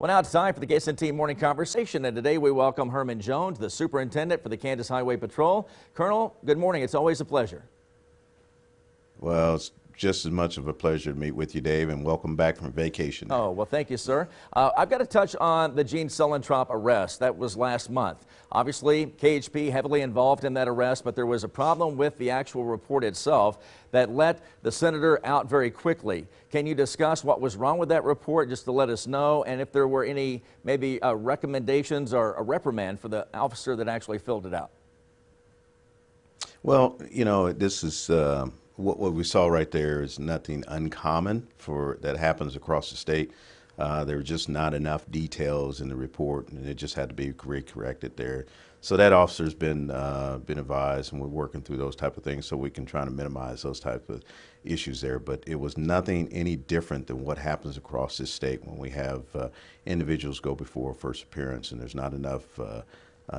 Well, now it's time for the KSNT Morning Conversation, and today we welcome Herman Jones, the Superintendent for the Kansas Highway Patrol. Colonel, good morning. It's always a pleasure. Well, it's just as much of a pleasure to meet with you, Dave, and welcome back from vacation. Oh, well, thank you, sir. I've got to touch on the Gene Suellentrop arrest. That was last month. Obviously, KHP heavily involved in that arrest, but there was a problem with the actual report itself that let the senator out very quickly. Can you discuss what was wrong with that report, just to let us know, and if there were any maybe recommendations or a reprimand for the officer that actually filled it out? Well, you know, this is what we saw right there is nothing uncommon for that happens across the state. There were just not enough details in the report, and it just had to be corrected there. So that officer's been advised, and we're working through those type of things so we can try to minimize those type of issues there. But it was nothing any different than what happens across this state when we have individuals go before first appearance, and there's not enough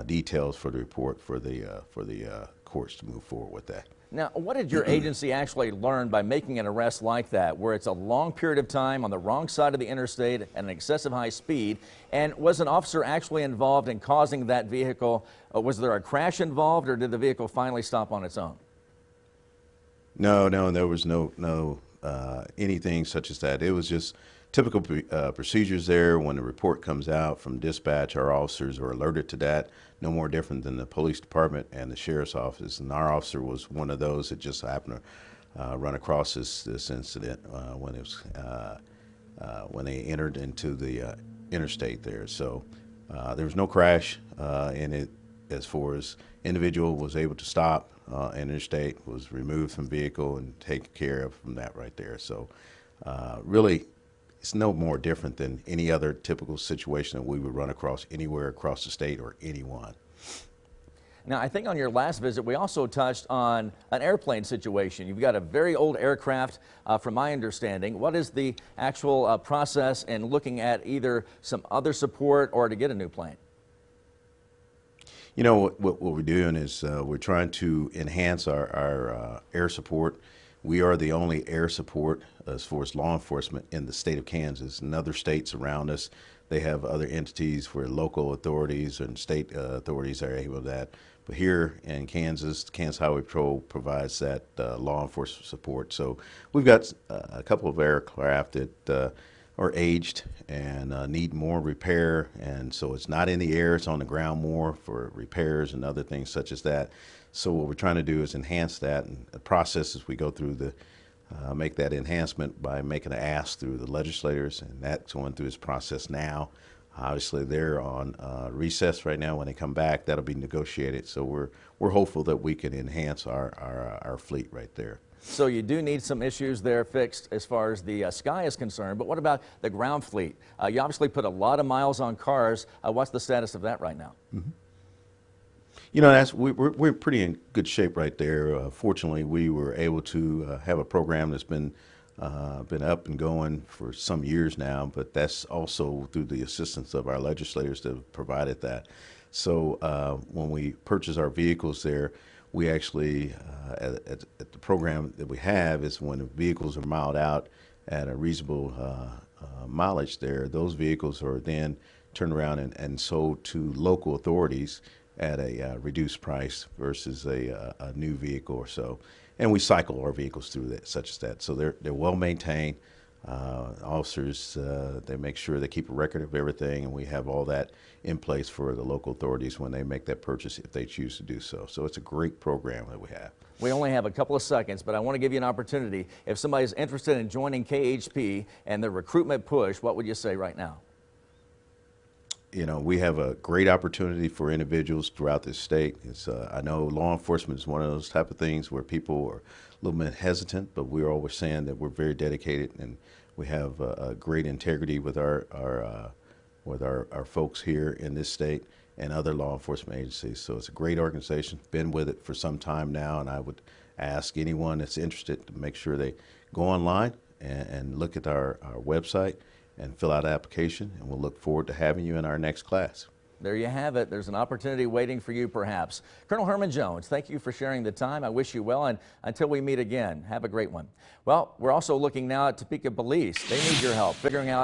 details for the report for the courts to move forward with that. Now, what did your agency actually learn by making an arrest like that, where it's a long period of time on the wrong side of the interstate at an excessive high speed? And was an officer actually involved in causing that vehicle? Was there a crash involved, or did the vehicle finally stop on its own? No, there was no anything such as that. It was just typical procedures there. When the report comes out from dispatch, our officers are alerted to that. No more different than the police department and the sheriff's office. And our officer was one of those that just happened to run across this incident when it was when they entered into the interstate there. So there was no crash in it. As far as individual was able to stop interstate, was removed from vehicle and taken care of from that right there. So really, it's no more different than any other typical situation that we would run across anywhere across the state or anyone. Now, I think on your last visit, we also touched on an airplane situation. You've got a very old aircraft, from my understanding. What is the actual process in looking at either some other support or to get a new plane? You know, what we're doing is we're trying to enhance our air support. We are the only air support as far as law enforcement in the state of Kansas. In other states around us, they have other entities where local authorities and state authorities are able to that. But here in Kansas, the Kansas Highway Patrol provides that law enforcement support. So we've got a couple of aircraft that are aged and need more repair, and so it's not in the air, it's on the ground more for repairs and other things such as that. So what we're trying to do is enhance that, and the process as we go through the make that enhancement by making an ask through the legislators, and that's going through this process now. Obviously they're on recess right now. When they come back, that'll be negotiated. So we're hopeful that we can enhance our fleet right there. So you do need some issues there fixed as far as the sky is concerned, but what about the ground fleet? You obviously put a lot of miles on cars. What's the status of that right now? Mm-hmm. You know, we're pretty in good shape right there. Fortunately, we were able to have a program that's been up and going for some years now, but that's also through the assistance of our legislators that have provided that. So when we purchase our vehicles there, we actually, at the program that we have, is when the vehicles are miled out at a reasonable mileage there, those vehicles are then turned around and sold to local authorities at a reduced price versus a new vehicle or so. And we cycle our vehicles through that, such as that. So they're well maintained. Officers, they make sure they keep a record of everything, and we have all that in place for the local authorities when they make that purchase if they choose to do so. So it's a great program that we have. We only have a couple of seconds, but I want to give you an opportunity. If somebody's interested in joining KHP and the recruitment push, what would you say right now? You know, we have a great opportunity for individuals throughout this state. I know law enforcement is one of those type of things where people are a little bit hesitant, but we're always saying that we're very dedicated and we have a great integrity with our folks here in this state and other law enforcement agencies. So it's a great organization, been with it for some time now, and I would ask anyone that's interested to make sure they go online and look at our website and fill out an application, and we'll look forward to having you in our next class. There you have it. There's an opportunity waiting for you, perhaps. Colonel Herman Jones, thank you for sharing the time. I wish you well, and until we meet again, have a great one. Well, we're also looking now at Topeka Police. They need your help figuring out